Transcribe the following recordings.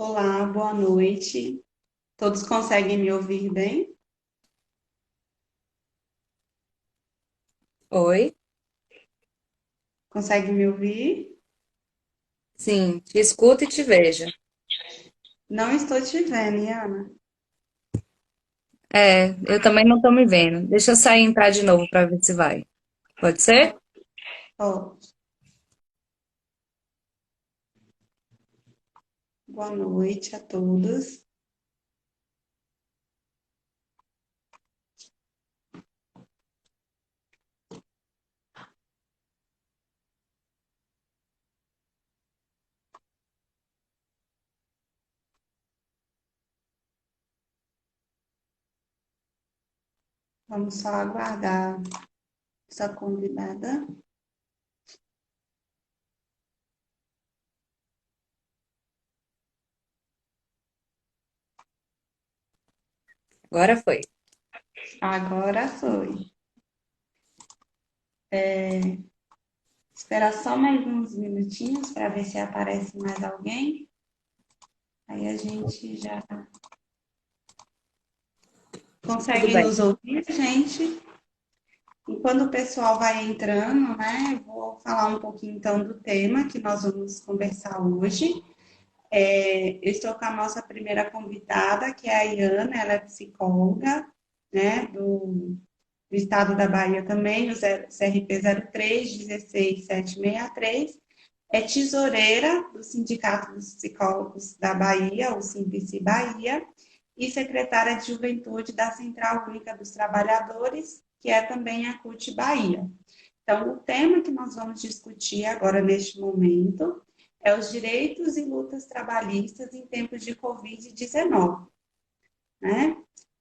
Olá, boa noite. Todos conseguem me ouvir bem? Oi? Conseguem me ouvir? Sim, te escuto e te vejo. Não estou te vendo, Iana. Eu também não tô me vendo. Deixa eu sair e entrar de novo para ver se vai. Pode ser? Ó, boa noite a todos. Vamos só aguardar essa convidada. Agora foi. Agora foi. Esperar só mais uns minutinhos para ver se aparece mais alguém. Aí a gente já Tudo consegue bem. nos ouvir, gente. E quando o pessoal vai entrando, né, eu vou falar um pouquinho então do tema que nós vamos conversar hoje. Eu estou com a nossa primeira convidada, que é a Iana, ela é psicóloga, né, do estado da Bahia também, o CRP 0316763, é tesoureira do Sindicato dos Psicólogos da Bahia, o Simpse Bahia, e secretária de Juventude da Central Única dos Trabalhadores, que é também a CUT Bahia. Então, o tema que nós vamos discutir agora, neste momento, é os direitos e lutas trabalhistas em tempos de Covid-19, né?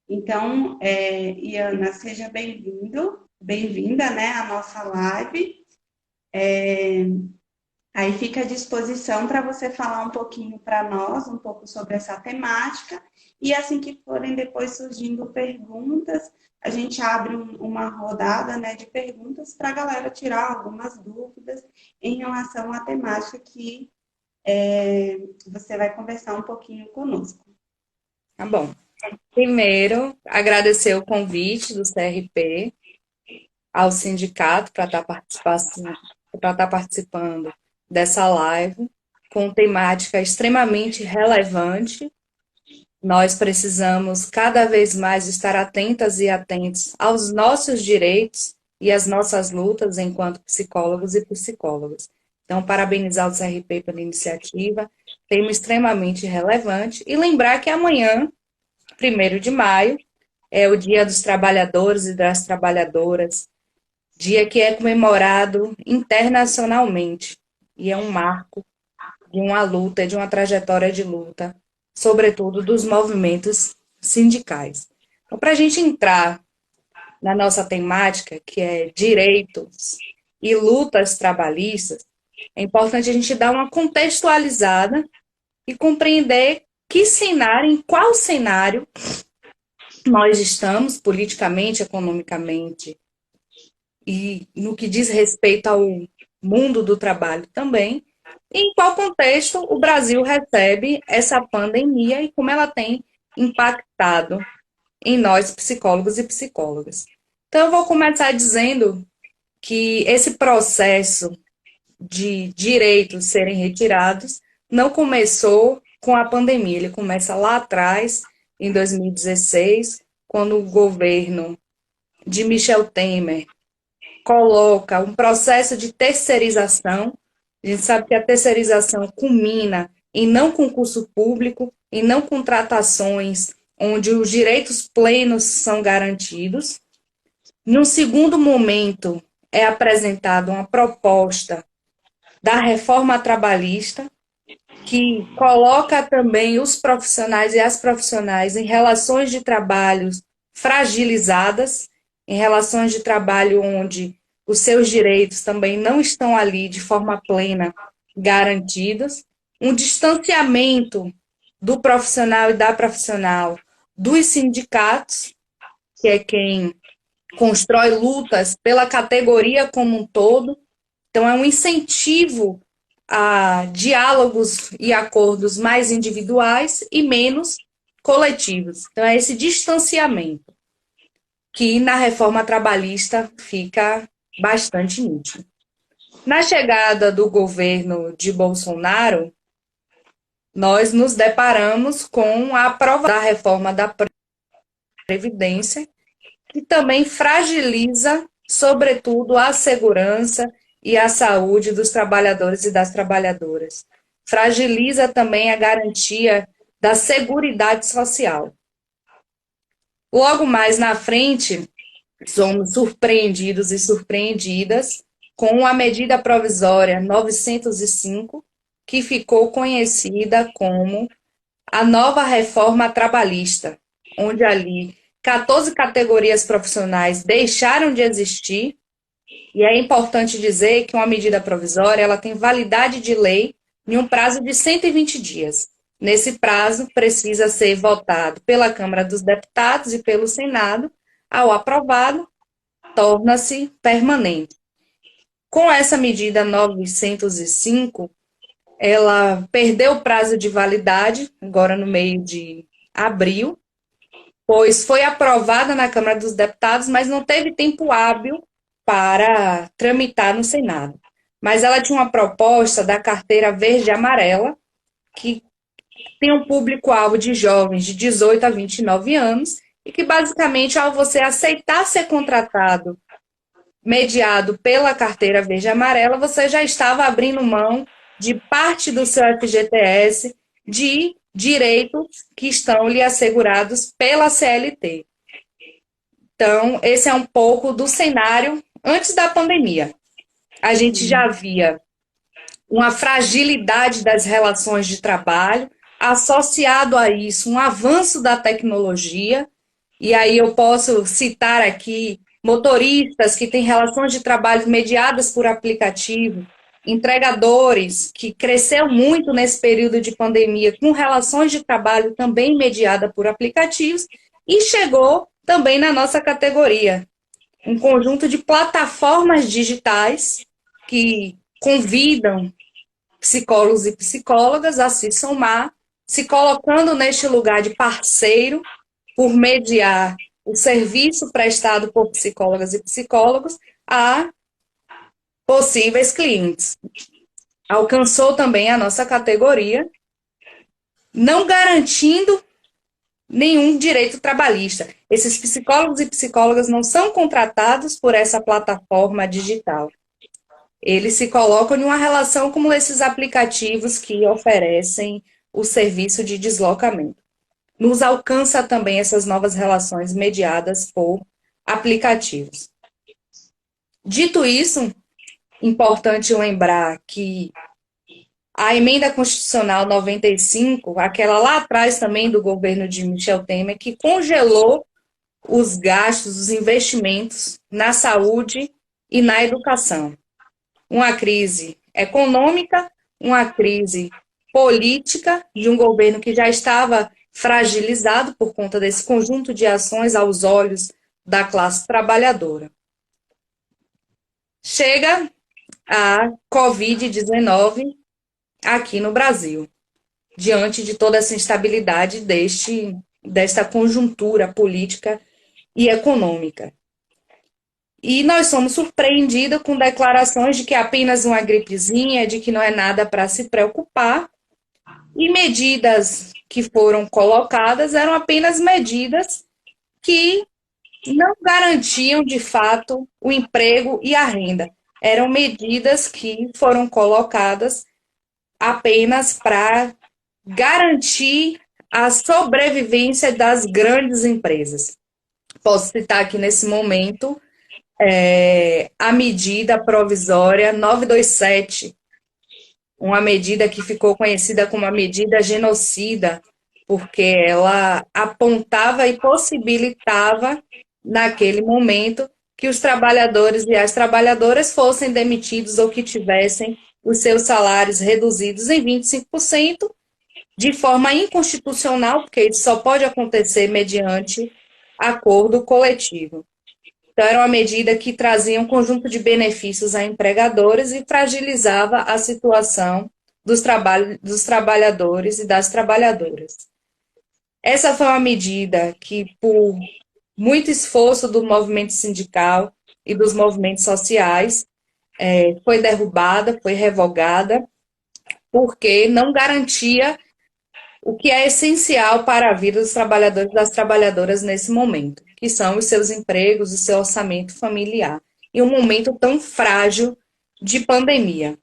Então, Iana, seja bem-vinda, né, à nossa live. Aí fica à disposição para você falar um pouquinho para nós, um pouco sobre essa temática, e assim que forem depois surgindo perguntas, a gente abre uma rodada, né, de perguntas para a galera tirar algumas dúvidas em relação à temática que você vai conversar um pouquinho conosco. Tá bom. Primeiro, agradecer o convite do CRP ao sindicato para estar participando dessa live com temática extremamente relevante. Nós precisamos cada vez mais estar atentas e atentos aos nossos direitos e às nossas lutas enquanto psicólogos e psicólogas. Então, parabenizar o CRP pela iniciativa, tema extremamente relevante, e lembrar que amanhã, 1º de maio, é o Dia dos Trabalhadores e das Trabalhadoras, dia que é comemorado internacionalmente, e é um marco de uma luta, de uma trajetória de luta, sobretudo dos movimentos sindicais. Então, para a gente entrar na nossa temática, que é direitos e lutas trabalhistas, é importante a gente dar uma contextualizada e compreender que cenário, em qual cenário nós estamos politicamente, economicamente e no que diz respeito ao mundo do trabalho também, e em qual contexto o Brasil recebe essa pandemia e como ela tem impactado em nós, psicólogos e psicólogas. Então, eu vou começar dizendo que esse processo de direitos serem retirados não começou com a pandemia, ele começa lá atrás, em 2016, quando o governo de Michel Temer coloca um processo de terceirização. A gente sabe que a terceirização culmina em não concurso público, em não contratações onde os direitos plenos são garantidos. Num segundo momento, é apresentada uma proposta da reforma trabalhista, que coloca também os profissionais e as profissionais em relações de trabalho fragilizadas, em relações de trabalho onde os seus direitos também não estão ali de forma plena garantidos, um distanciamento do profissional e da profissional dos sindicatos, que é quem constrói lutas pela categoria como um todo. Então, é um incentivo a diálogos e acordos mais individuais e menos coletivos. Então, é esse distanciamento que na reforma trabalhista fica bastante nítido. Na chegada do governo de Bolsonaro, nós nos deparamos com a aprovação da reforma da Previdência, que também fragiliza, sobretudo, a segurança e a saúde dos trabalhadores e das trabalhadoras. Fragiliza também a garantia da seguridade social. Logo mais na frente, somos surpreendidos e surpreendidas com a medida provisória 905, que ficou conhecida como a nova reforma trabalhista, onde ali 14 categorias profissionais deixaram de existir, e é importante dizer que uma medida provisória ela tem validade de lei em um prazo de 120 dias. Nesse prazo, precisa ser votado pela Câmara dos Deputados e pelo Senado. Ao aprovado, torna-se permanente. Com essa medida 905, ela perdeu o prazo de validade, agora no meio de abril, pois foi aprovada na Câmara dos Deputados, mas não teve tempo hábil para tramitar no Senado. Mas ela tinha uma proposta da carteira verde e amarela, que tem um público-alvo de jovens de 18 a 29 anos, e que basicamente, ao você aceitar ser contratado, mediado pela carteira verde e amarela, você já estava abrindo mão de parte do seu FGTS, de direitos que estão lhe assegurados pela CLT. Então, esse é um pouco do cenário antes da pandemia. A gente já via uma fragilidade das relações de trabalho, associado a isso um avanço da tecnologia, e aí eu posso citar aqui motoristas que têm relações de trabalho mediadas por aplicativo, entregadores, que cresceu muito nesse período de pandemia, com relações de trabalho também mediada por aplicativos, e chegou também na nossa categoria um conjunto de plataformas digitais que convidam psicólogos e psicólogas a se somar, se colocando neste lugar de parceiro por mediar o serviço prestado por psicólogas e psicólogos a possíveis clientes. Alcançou também a nossa categoria, não garantindo nenhum direito trabalhista. Esses psicólogos e psicólogas não são contratados por essa plataforma digital. Eles se colocam em uma relação como esses aplicativos que oferecem o serviço de deslocamento. Nos alcança também essas novas relações mediadas por aplicativos. Dito isso, importante lembrar que a emenda constitucional 95, aquela lá atrás também do governo de Michel Temer, que congelou os gastos, os investimentos na saúde e na educação. Uma crise econômica, uma crise política de um governo que já estava fragilizado por conta desse conjunto de ações aos olhos da classe trabalhadora. Chega a Covid-19 aqui no Brasil, diante de toda essa instabilidade desta conjuntura política e econômica. E nós somos surpreendidos com declarações de que é apenas uma gripezinha, de que não é nada para se preocupar, e medidas que foram colocadas eram apenas medidas que não garantiam, de fato, o emprego e a renda. Eram medidas que foram colocadas apenas para garantir a sobrevivência das grandes empresas. Posso citar aqui nesse momento a medida provisória 927, uma medida que ficou conhecida como a medida genocida, porque ela apontava e possibilitava, naquele momento, que os trabalhadores e as trabalhadoras fossem demitidos ou que tivessem os seus salários reduzidos em 25%, de forma inconstitucional, porque isso só pode acontecer mediante acordo coletivo. Então, era uma medida que trazia um conjunto de benefícios a empregadores e fragilizava a situação dos trabalhadores e das trabalhadoras. Essa foi uma medida que, por muito esforço do movimento sindical e dos movimentos sociais, foi derrubada, foi revogada, porque não garantia o que é essencial para a vida dos trabalhadores e das trabalhadoras nesse momento, que são os seus empregos, o seu orçamento familiar, em um momento tão frágil de pandemia.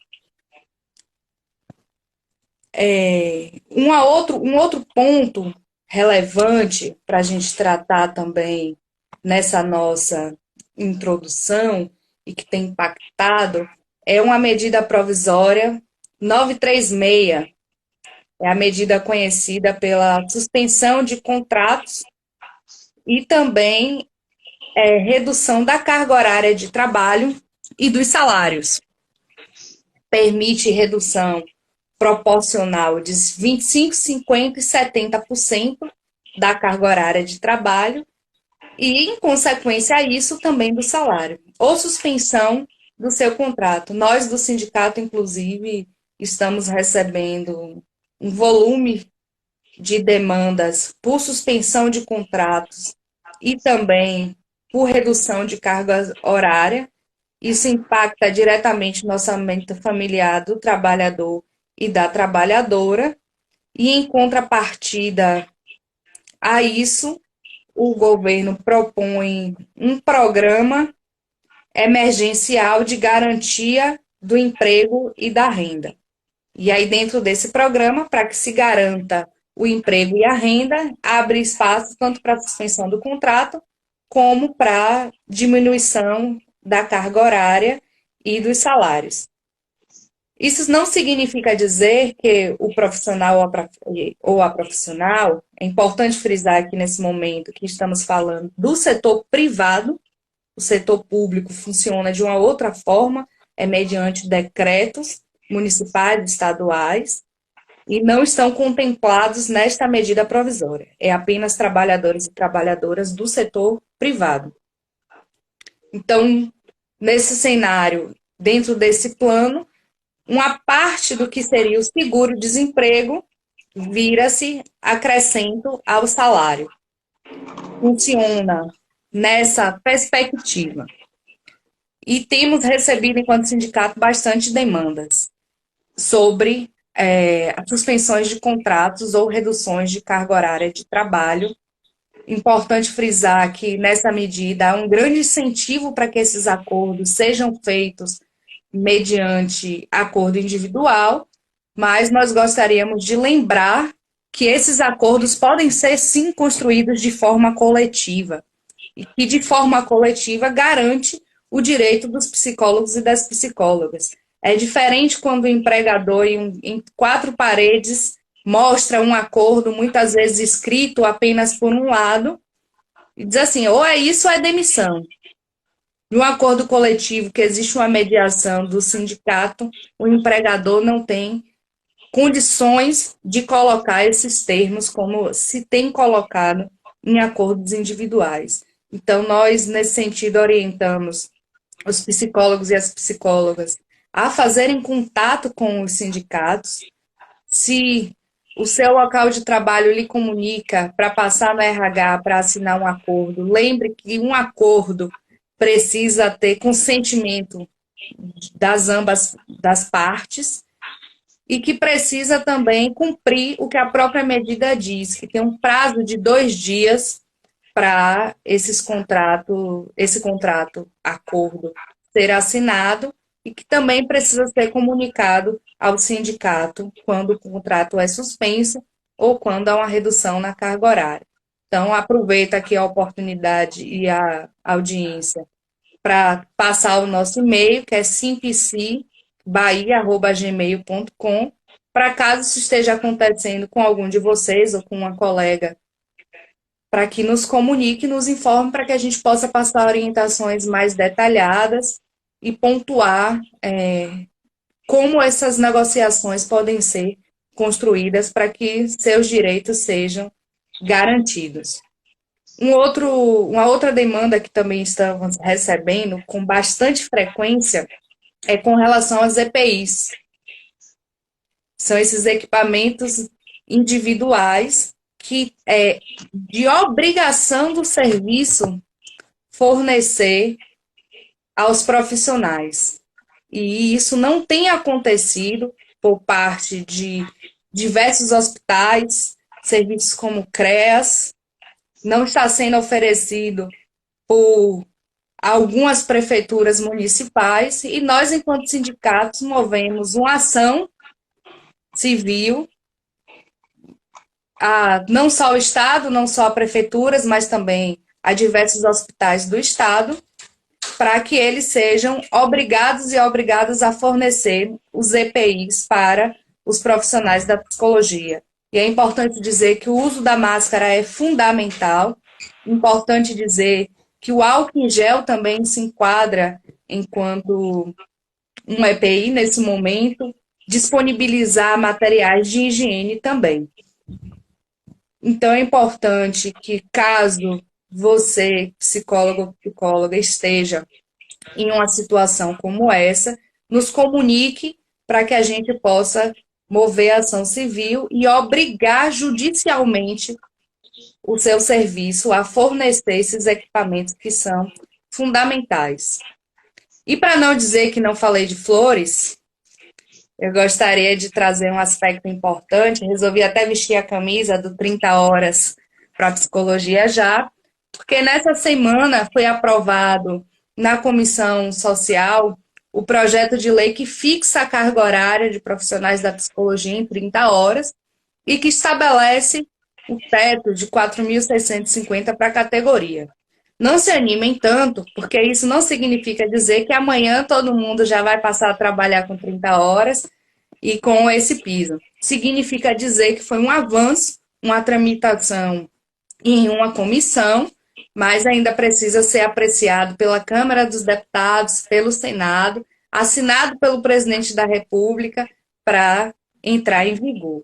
Um outro ponto relevante para a gente tratar também nessa nossa introdução e que tem impactado é uma medida provisória 936. É a medida conhecida pela suspensão de contratos e também redução da carga horária de trabalho e dos salários. Permite redução proporcional de 25%, 50% e 70% da carga horária de trabalho e, em consequência a isso, também do salário, ou suspensão do seu contrato. Nós, do sindicato, inclusive, estamos recebendo um volume de demandas por suspensão de contratos e também por redução de carga horária. Isso impacta diretamente no orçamento familiar do trabalhador e da trabalhadora, e em contrapartida a isso, o governo propõe um programa emergencial de garantia do emprego e da renda. E aí, dentro desse programa, para que se garanta o emprego e a renda, abre espaço tanto para a suspensão do contrato, como para diminuição da carga horária e dos salários. Isso não significa dizer que o profissional ou a profissional, é importante frisar aqui nesse momento que estamos falando do setor privado, o setor público funciona de uma outra forma, é mediante decretos municipais, estaduais, e não estão contemplados nesta medida provisória. É apenas trabalhadores e trabalhadoras do setor privado. Então, nesse cenário, dentro desse plano, uma parte do que seria o seguro-desemprego vira-se acrescento ao salário. Funciona nessa perspectiva. E temos recebido, enquanto sindicato, bastante demandas sobre as suspensões de contratos ou reduções de carga horária de trabalho. Importante frisar que, nessa medida, há um grande incentivo para que esses acordos sejam feitos mediante acordo individual, mas nós gostaríamos de lembrar que esses acordos podem ser, sim, construídos de forma coletiva, e que, de forma coletiva, garante o direito dos psicólogos e das psicólogas. É diferente quando o empregador, em quatro paredes, mostra um acordo, muitas vezes escrito apenas por um lado, e diz assim, ou é isso ou é demissão. No acordo coletivo, que existe uma mediação do sindicato, o empregador não tem condições de colocar esses termos como se tem colocado em acordos individuais. Então, nós, nesse sentido, orientamos os psicólogos e as psicólogas a fazerem contato com os sindicatos. Se o seu local de trabalho lhe comunica para passar no RH para assinar um acordo, lembre que um acordo precisa ter consentimento das ambas das partes e que precisa também cumprir o que a própria medida diz, que tem um prazo de 2 dias para esse contrato, acordo, ser assinado e que também precisa ser comunicado ao sindicato quando o contrato é suspenso ou quando há uma redução na carga horária. Então, aproveita aqui a oportunidade e a audiência para passar o nosso e-mail, que é simpsibahia@gmail.com, para caso isso esteja acontecendo com algum de vocês ou com uma colega, para que nos comunique, nos informe, para que a gente possa passar orientações mais detalhadas e pontuar como essas negociações podem ser construídas para que seus direitos sejam garantidos. Uma outra demanda que também estamos recebendo com bastante frequência é com relação às EPIs. São esses equipamentos individuais que é de obrigação do serviço fornecer aos profissionais. E isso não tem acontecido por parte de diversos hospitais, serviços como CREAS, não está sendo oferecido por algumas prefeituras municipais, e nós, enquanto sindicatos, movemos uma ação civil a não só o Estado, não só a prefeituras, mas também a diversos hospitais do Estado, para que eles sejam obrigados e obrigadas a fornecer os EPIs para os profissionais da psicologia. E é importante dizer que o uso da máscara é fundamental, importante dizer que o álcool em gel também se enquadra enquanto um EPI nesse momento, disponibilizar materiais de higiene também. Então, é importante que, caso você, psicólogo ou psicóloga, esteja em uma situação como essa, nos comunique para que a gente possa mover a ação civil e obrigar judicialmente o seu serviço a fornecer esses equipamentos que são fundamentais. E para não dizer que não falei de flores, eu gostaria de trazer um aspecto importante. Resolvi até vestir a camisa do 30 horas para psicologia já, porque nessa semana foi aprovado na Comissão Social o projeto de lei que fixa a carga horária de profissionais da psicologia em 30 horas e que estabelece o teto de 4.650 para a categoria. Não se animem tanto, porque isso não significa dizer que amanhã todo mundo já vai passar a trabalhar com 30 horas e com esse piso. Significa dizer que foi um avanço, uma tramitação em uma comissão, mas ainda precisa ser apreciado pela Câmara dos Deputados, pelo Senado, assinado pelo presidente da República para entrar em vigor.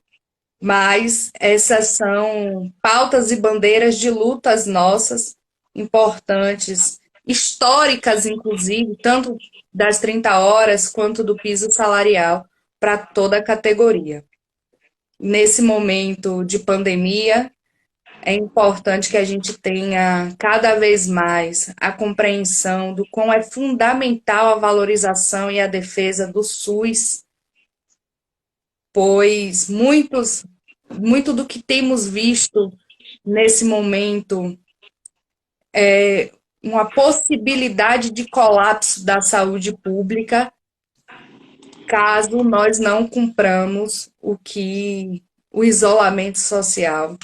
Mas essas são pautas e bandeiras de lutas nossas, importantes, históricas, inclusive, tanto das 30 horas quanto do piso salarial para toda a categoria. Nesse momento de pandemia, é importante que a gente tenha cada vez mais a compreensão do quão é fundamental a valorização e a defesa do SUS, pois muito do que temos visto nesse momento é uma possibilidade de colapso da saúde pública caso nós não cumpramos o que o isolamento social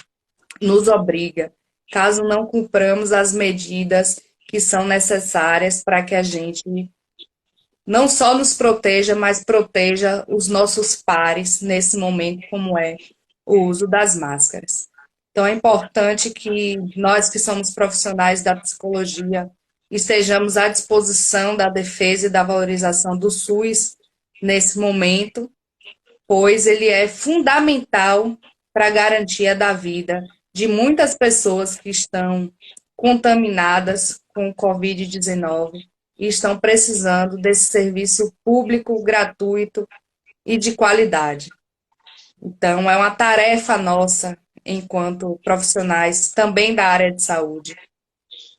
nos obriga, caso não cumpramos as medidas que são necessárias para que a gente não só nos proteja, mas proteja os nossos pares nesse momento, como é o uso das máscaras. Então, é importante que nós que somos profissionais da psicologia estejamos à disposição da defesa e da valorização do SUS nesse momento, pois ele é fundamental para a garantia da vida de muitas pessoas que estão contaminadas com o Covid-19 e estão precisando desse serviço público, gratuito e de qualidade. Então, é uma tarefa nossa, enquanto profissionais também da área de saúde,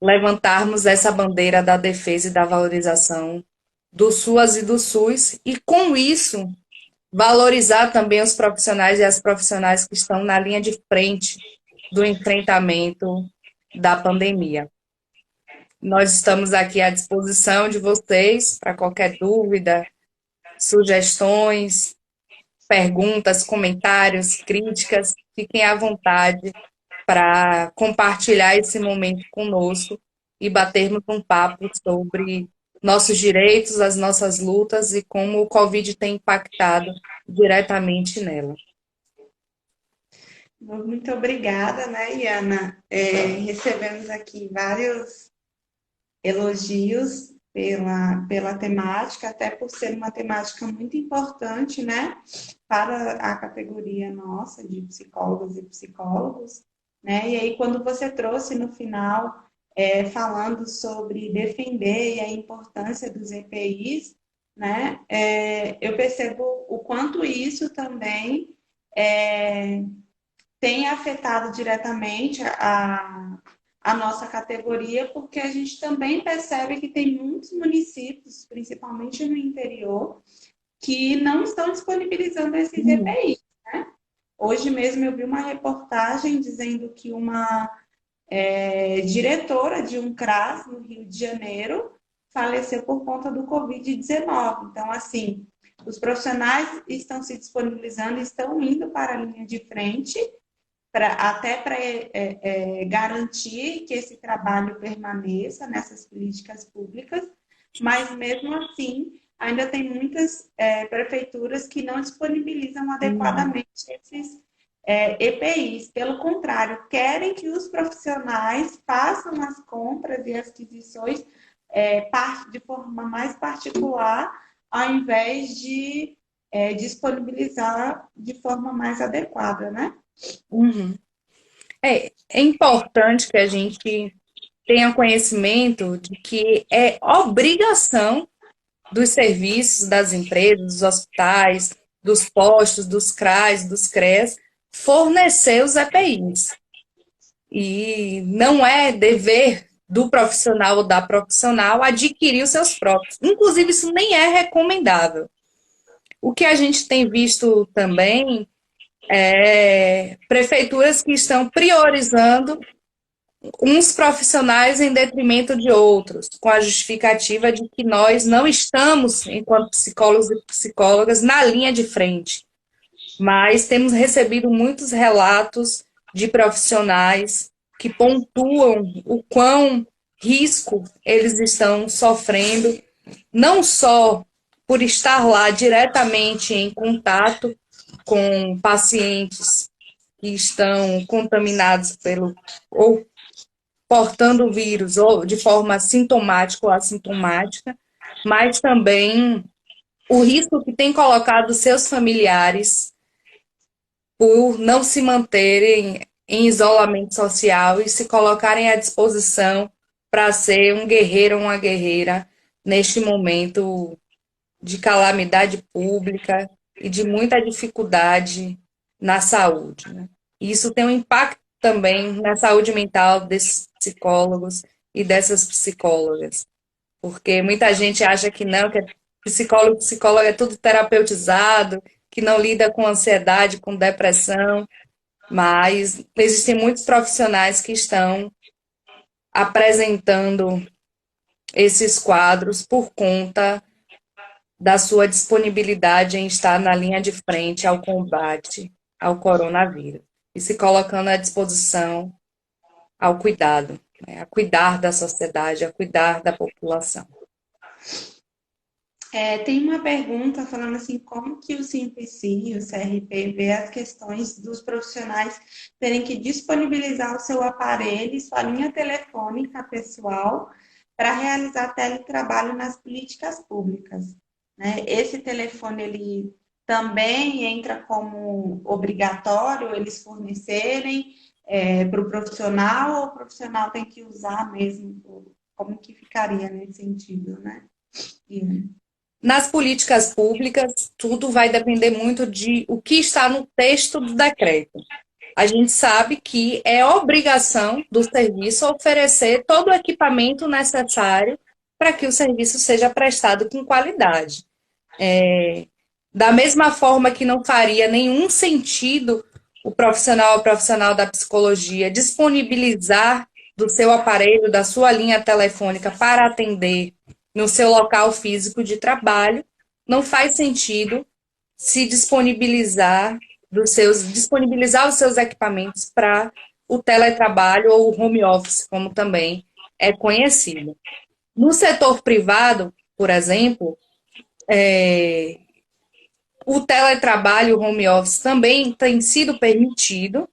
levantarmos essa bandeira da defesa e da valorização do SUAS e do SUS, e com isso, valorizar também os profissionais e as profissionais que estão na linha de frente do enfrentamento da pandemia. Nós estamos aqui à disposição de vocês para qualquer dúvida, sugestões, perguntas, comentários, críticas. Fiquem à vontade para compartilhar esse momento conosco e batermos um papo sobre nossos direitos, as nossas lutas e como o Covid tem impactado diretamente nela. Muito obrigada, né, Iana? Recebemos aqui vários elogios pela temática, até por ser uma temática muito importante, né, para a categoria nossa de psicólogos e psicólogos. né? E aí, quando você trouxe no final, falando sobre defender e a importância dos EPIs, né? Eu percebo o quanto isso também é, tem afetado diretamente a nossa categoria, porque a gente também percebe que tem muitos municípios, principalmente no interior, que não estão disponibilizando esses Uhum. EPIs. Hoje mesmo eu vi uma reportagem dizendo que uma diretora de um CRAS no Rio de Janeiro faleceu por conta do Covid-19. Então, assim, os profissionais estão se disponibilizando, estão indo para a linha de frente, até para garantir que esse trabalho permaneça nessas políticas públicas, mas mesmo assim, ainda tem muitas prefeituras que não disponibilizam Uhum. adequadamente esses EPIs. Pelo contrário, querem que os profissionais façam as compras e aquisições de forma mais particular, ao invés de disponibilizar de forma mais adequada, né? Uhum. É importante que a gente tenha conhecimento de que é obrigação dos serviços, das empresas, dos hospitais, dos postos, dos CRAs, dos CREs, fornecer os EPIs. E não é dever do profissional ou da profissional adquirir os seus próprios. Inclusive, isso nem é recomendável. O que a gente tem visto também é prefeituras que estão priorizando uns profissionais em detrimento de outros, com a justificativa de que nós não estamos, enquanto psicólogos e psicólogas, na linha de frente. Mas temos recebido muitos relatos de profissionais que pontuam o quão risco eles estão sofrendo, não só por estar lá diretamente em contato com pacientes que estão contaminados pelo ou portando o vírus ou de forma sintomática ou assintomática, mas também o risco que tem colocado seus familiares por não se manterem em isolamento social e se colocarem à disposição para ser um guerreiro ou uma guerreira neste momento de calamidade pública e de muita dificuldade na saúde, né? E isso tem um impacto também na saúde mental desses psicólogos e dessas psicólogas, porque muita gente acha que não, que psicólogo, psicóloga é tudo terapeutizado, que não lida com ansiedade, com depressão, mas existem muitos profissionais que estão apresentando esses quadros por conta da sua disponibilidade em estar na linha de frente ao combate ao coronavírus e se colocando à disposição ao cuidado, né, a cuidar da sociedade, a cuidar da população. Tem uma pergunta falando assim, como que o Simples e o CRP vê as questões dos profissionais terem que disponibilizar o seu aparelho e sua linha telefônica pessoal para realizar teletrabalho nas políticas públicas, né? Esse telefone, ele também entra como obrigatório eles fornecerem para o profissional, ou o profissional tem que usar mesmo? Como que ficaria nesse sentido, né? Ian? Nas políticas públicas, tudo vai depender muito de o que está no texto do decreto. A gente sabe que é obrigação do serviço oferecer todo o equipamento necessário para que o serviço seja prestado com qualidade. Da mesma forma que não faria nenhum sentido o profissional da psicologia disponibilizar do seu aparelho, da sua linha telefônica para atender no seu local físico de trabalho, não faz sentido se disponibilizar os seus equipamentos para o teletrabalho ou o home office, como também é conhecido. No setor privado, por exemplo, o teletrabalho, o home office também tem sido permitido.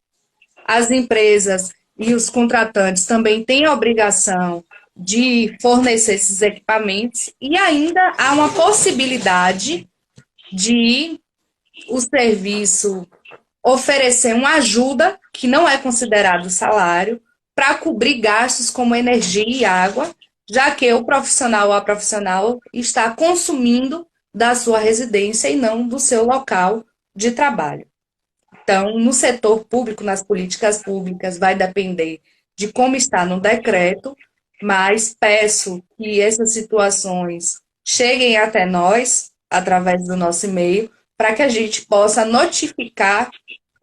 As empresas e os contratantes também têm a obrigação de fornecer esses equipamentos e ainda há uma possibilidade de o serviço oferecer uma ajuda, que não é considerado salário, para cobrir gastos como energia e água, já que o profissional ou a profissional está consumindo da sua residência e não do seu local de trabalho. Então, no setor público, nas políticas públicas, vai depender de como está no decreto, mas peço que essas situações cheguem até nós, através do nosso e-mail, para que a gente possa notificar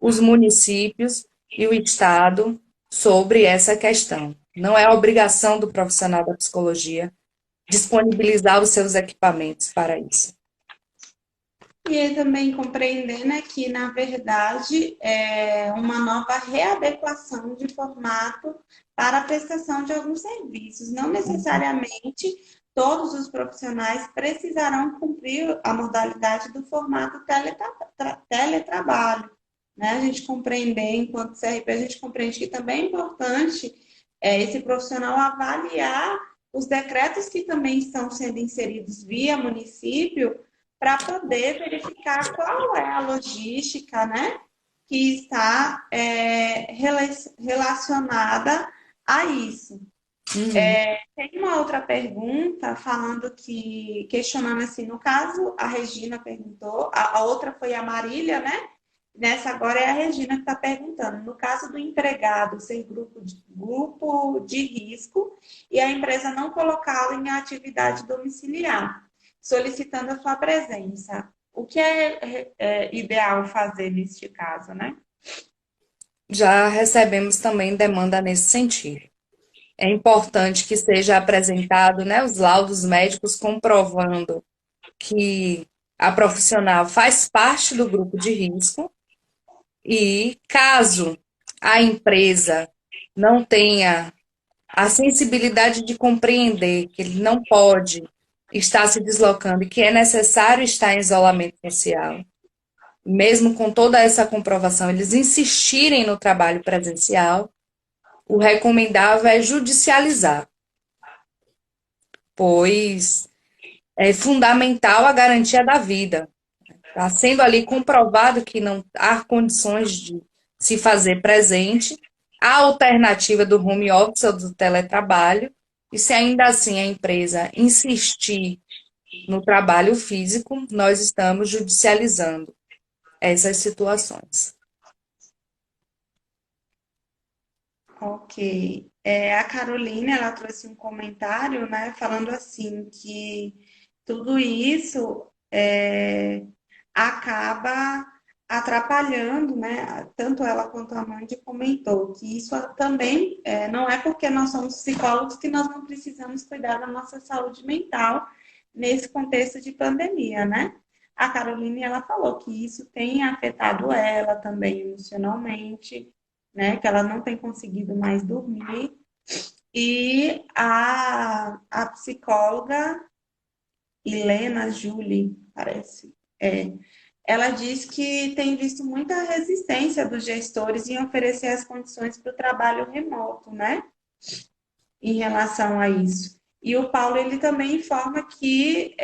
os municípios e o Estado sobre essa questão. Não é obrigação do profissional da psicologia disponibilizar os seus equipamentos para isso. E aí também compreender, né, que, na verdade, é uma nova readequação de formato para a prestação de alguns serviços. Não necessariamente todos os profissionais precisarão cumprir a modalidade do formato teletrabalho. Né? A gente compreender, enquanto CRP, a gente compreende que também é importante esse profissional avaliar os decretos que também estão sendo inseridos via município, para poder verificar qual é a logística, né, que está relacionada a isso. Tem uma outra pergunta falando que, questionando assim, no caso, a Regina perguntou, a outra foi a Marília, né? Nessa agora é a Regina que está perguntando. No caso do empregado ser grupo de risco e a empresa não colocá-lo em atividade domiciliar, solicitando a sua presença. O que é ideal fazer neste caso, né? Já recebemos também demanda nesse sentido. É importante que seja apresentado, né, os laudos médicos comprovando que a profissional faz parte do grupo de risco e, caso a empresa não tenha a sensibilidade de compreender que ele não pode estar se deslocando e que é necessário estar em isolamento social, mesmo com toda essa comprovação, eles insistirem no trabalho presencial, o recomendável é judicializar, pois é fundamental a garantia da vida. Está sendo ali comprovado que não há condições de se fazer presente, a alternativa do home office ou do teletrabalho, e se ainda assim a empresa insistir no trabalho físico, nós estamos judicializando essas situações. Ok. A Caroline, ela trouxe um comentário, né, falando assim que tudo isso acaba atrapalhando, né? Tanto ela quanto a Mandy comentou que isso também não é porque nós somos psicólogos que nós não precisamos cuidar da nossa saúde mental nesse contexto de pandemia, né? A Caroline, ela falou que isso tem afetado ela também emocionalmente, né? Que ela não tem conseguido mais dormir. E a psicóloga Helena Julie, parece, ela diz que tem visto muita resistência dos gestores em oferecer as condições para o trabalho remoto, né? Em relação a isso. E o Paulo, ele também informa que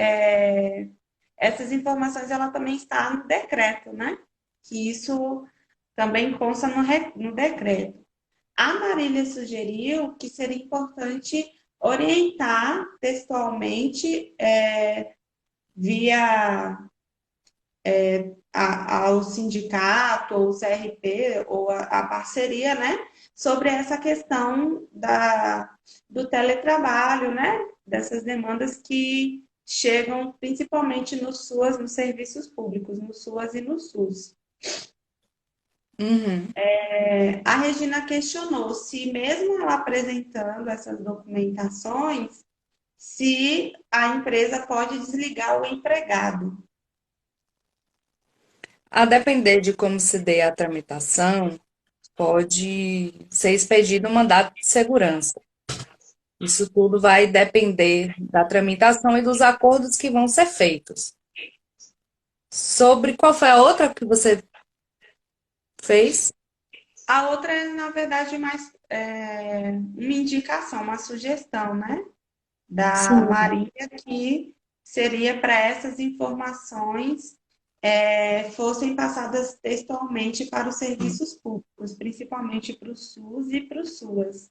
essas informações, ela também está no decreto, né? Que isso também consta no decreto. A Marília sugeriu que seria importante orientar textualmente via ao sindicato, ou CRP, ou a parceria, né, sobre essa questão do teletrabalho, né, dessas demandas que chegam principalmente nos serviços públicos, no SUAS e no SUS. Uhum. A Regina questionou se, mesmo ela apresentando essas documentações, se a empresa pode desligar o empregado. A depender de como se dê a tramitação, pode ser expedido um mandato de segurança. Isso tudo vai depender da tramitação e dos acordos que vão ser feitos. Sobre qual foi a outra que você fez? A outra é, na verdade, mais uma indicação, uma sugestão, né? Da Sim. Marília, que seria para essas informações fossem passadas textualmente para os serviços públicos, principalmente para o SUS e para o SUAS.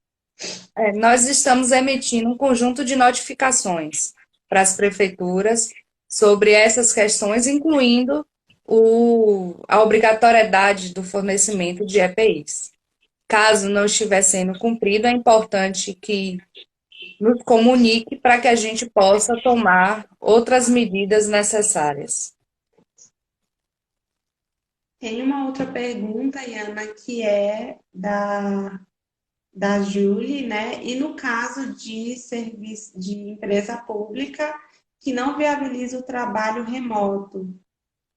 Nós estamos emitindo um conjunto de notificações para as prefeituras sobre essas questões, incluindo a obrigatoriedade do fornecimento de EPIs. Caso não estiver sendo cumprido, é importante que nos comunique para que a gente possa tomar outras medidas necessárias. Tem uma outra pergunta, Iana, que é da Julie, né? E no caso de serviço de empresa pública que não viabiliza o trabalho remoto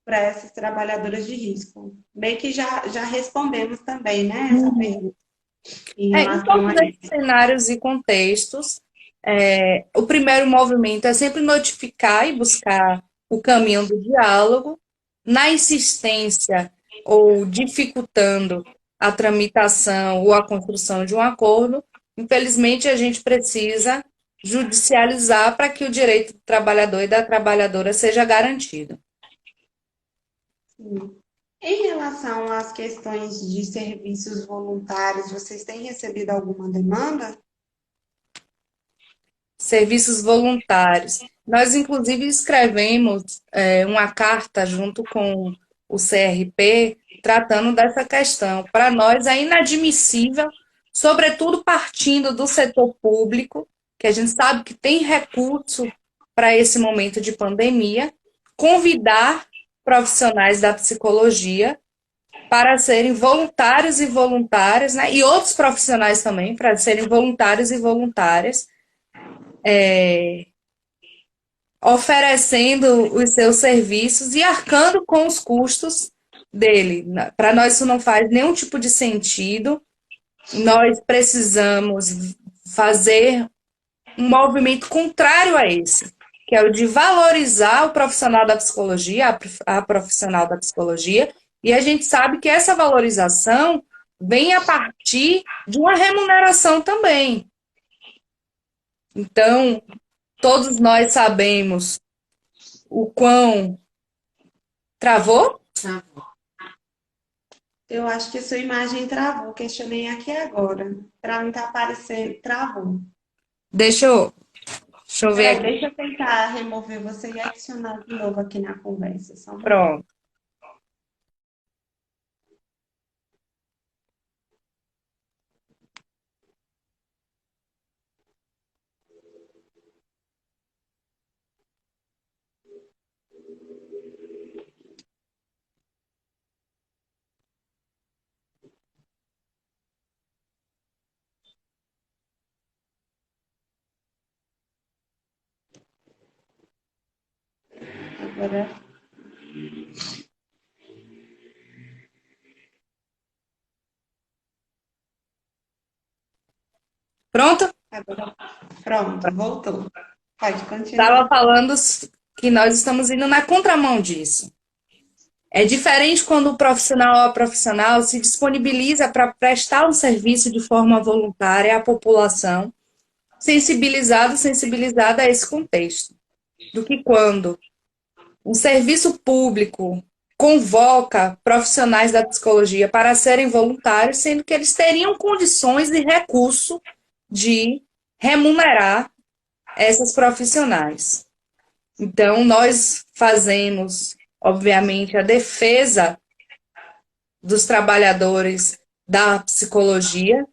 para essas trabalhadoras de risco. Meio que já respondemos também, né? Essa pergunta em Em relação todos a esses isso. cenários e contextos, o primeiro movimento é sempre notificar e buscar o caminho do diálogo. Na insistência ou dificultando a tramitação ou a construção de um acordo, infelizmente a gente precisa judicializar para que o direito do trabalhador e da trabalhadora seja garantido. Sim. Em relação às questões de serviços voluntários, vocês têm recebido alguma demanda? Serviços voluntários. Nós, inclusive, escrevemos uma carta junto com o CRP tratando dessa questão. Para nós é inadmissível, sobretudo partindo do setor público, que a gente sabe que tem recurso para esse momento de pandemia, convidar profissionais da psicologia para serem voluntários e voluntárias, né? E outros profissionais também, para serem voluntários e voluntárias oferecendo os seus serviços e arcando com os custos dele. Para nós isso não faz nenhum tipo de sentido. Nós precisamos fazer um movimento contrário a esse, que é o de valorizar o profissional da psicologia, a profissional da psicologia, e a gente sabe que essa valorização vem a partir de uma remuneração também. Então, todos nós sabemos o quão travou. Eu acho que sua imagem travou, questionei aqui agora. Para mim tá aparecendo, travou. Deixa eu ver Peraí, aqui. deixa eu tentar remover você e adicionar de novo aqui na conversa, só um minuto. Pronto. Agora, Pronto? agora, pronto, voltou. Pode Estava continuar. falando que nós estamos indo na contramão disso. É diferente quando o profissional ou a profissional se disponibiliza para prestar um serviço de forma voluntária à população, sensibilizada a esse contexto, do que quando um serviço público convoca profissionais da psicologia para serem voluntários, sendo que eles teriam condições e recurso de remunerar essas profissionais. Então, nós fazemos, obviamente, a defesa dos trabalhadores da psicologia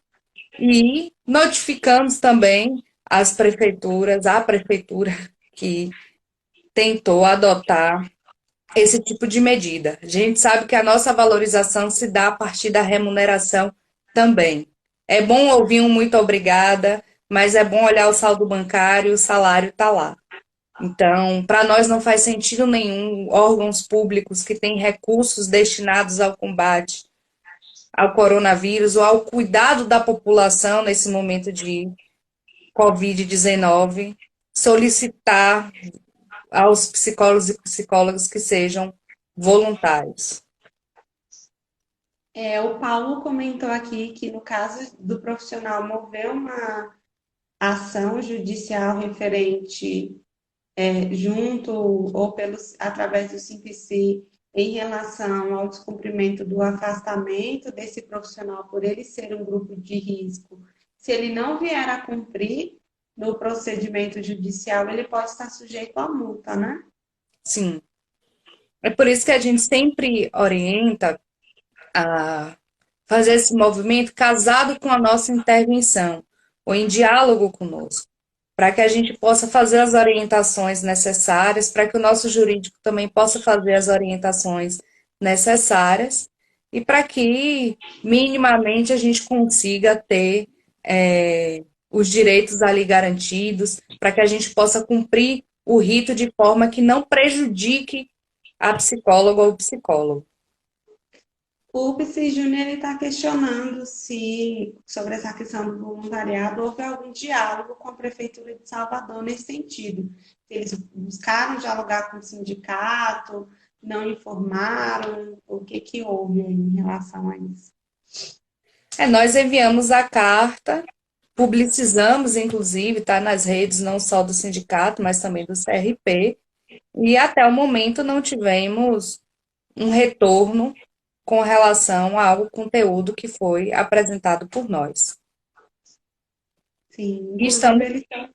e notificamos também as prefeituras, a prefeitura que tentou adotar esse tipo de medida. A gente sabe que a nossa valorização se dá a partir da remuneração também. É bom ouvir um muito obrigada, mas é bom olhar o saldo bancário, o salário está lá. Então, para nós não faz sentido nenhum órgãos públicos que têm recursos destinados ao combate ao coronavírus ou ao cuidado da população nesse momento de Covid-19 solicitar aos psicólogos e psicólogas que sejam voluntários. O Paulo comentou aqui que no caso do profissional mover uma ação judicial referente junto ou através do Simpsi em relação ao descumprimento do afastamento desse profissional por ele ser um grupo de risco. Se ele não vier a cumprir no procedimento judicial, ele pode estar sujeito à multa, né? Sim. É por isso que a gente sempre orienta a fazer esse movimento casado com a nossa intervenção, ou em diálogo conosco, para que a gente possa fazer as orientações necessárias, para que o nosso jurídico também possa fazer as orientações necessárias, e para que minimamente a gente consiga ter os direitos ali garantidos, para que a gente possa cumprir o rito de forma que não prejudique a psicóloga ou o psicólogo. O PC Júnior está questionando se, sobre essa questão do voluntariado, houve algum diálogo com a Prefeitura de Salvador nesse sentido. Se eles buscaram dialogar com o sindicato, não informaram, o que que houve em relação a isso? Nós enviamos a carta, publicizamos, inclusive, está nas redes não só do sindicato, mas também do CRP, e até o momento não tivemos um retorno com relação ao conteúdo que foi apresentado por nós. Sim, E inclusive estamos, eles estão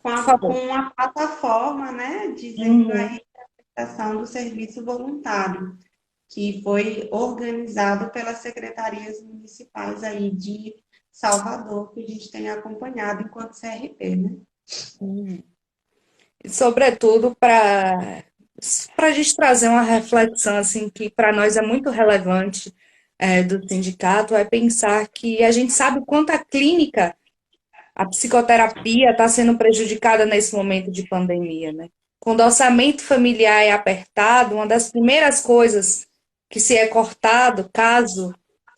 por favor. com a plataforma, né, dizendo Uhum. aí a prestação do serviço voluntário, que foi organizado pelas secretarias municipais aí de Salvador, que a gente tem acompanhado enquanto CRP, né? E, sobretudo, para a gente trazer uma reflexão assim que para nós é muito relevante do sindicato, é pensar que a gente sabe o quanto a clínica, a psicoterapia está sendo prejudicada nesse momento de pandemia, né? Quando o orçamento familiar é apertado, uma das primeiras coisas que se é cortado, caso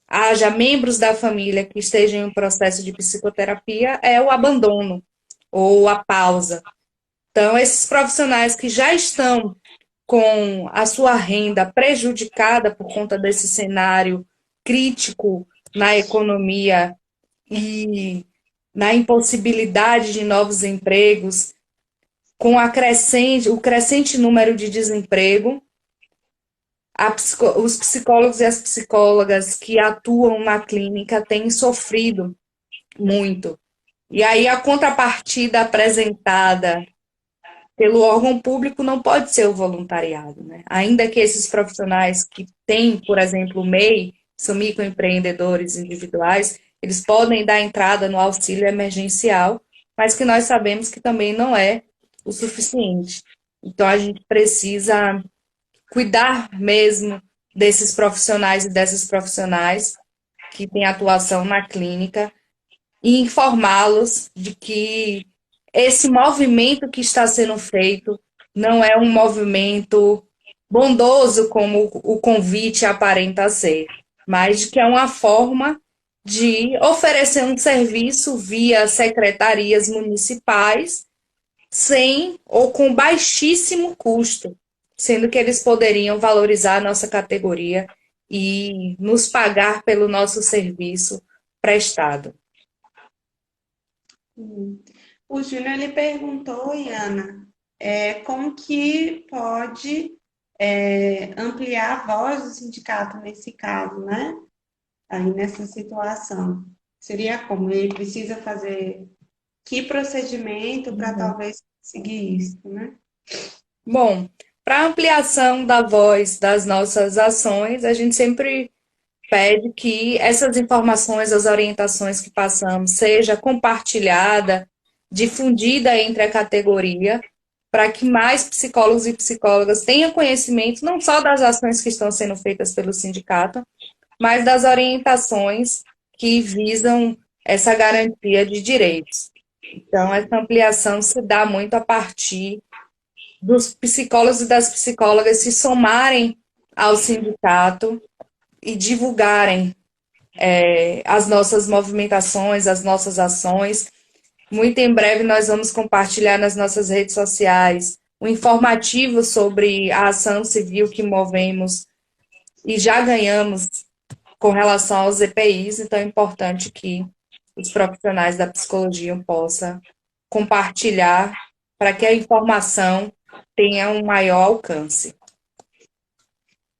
haja membros da família que estejam em processo de psicoterapia, é o abandono ou a pausa. Então, esses profissionais que já estão com a sua renda prejudicada por conta desse cenário crítico na economia e na impossibilidade de novos empregos, com o crescente número de desemprego, os psicólogos e as psicólogas que atuam na clínica têm sofrido muito. E aí a contrapartida apresentada pelo órgão público não pode ser o voluntariado, né? Ainda que esses profissionais que têm, por exemplo, o MEI, são microempreendedores individuais, eles podem dar entrada no auxílio emergencial, mas que nós sabemos que também não é o suficiente. Então, a gente precisa cuidar mesmo desses profissionais e dessas profissionais que têm atuação na clínica e informá-los de que esse movimento que está sendo feito não é um movimento bondoso como o convite aparenta ser, mas de que é uma forma de oferecer um serviço via secretarias municipais sem ou com baixíssimo custo, sendo que eles poderiam valorizar a nossa categoria e nos pagar pelo nosso serviço prestado. O Júnior ele perguntou, Iana, como que pode ampliar a voz do sindicato nesse caso, né? Aí nessa situação. Seria como? Ele precisa fazer que procedimento para talvez conseguir isso, né? Bom, para ampliação da voz das nossas ações, a gente sempre pede que essas informações, as orientações que passamos, seja compartilhada, difundida entre a categoria, para que mais psicólogos e psicólogas tenham conhecimento não só das ações que estão sendo feitas pelo sindicato, mas das orientações que visam essa garantia de direitos. Então, essa ampliação se dá muito a partir dos psicólogos e das psicólogas se somarem ao sindicato e divulgarem as nossas movimentações, as nossas ações. Muito em breve nós vamos compartilhar nas nossas redes sociais um informativo sobre a ação civil que movemos e já ganhamos com relação aos EPIs, então é importante que os profissionais da psicologia possam compartilhar para que a informação tenha um maior alcance.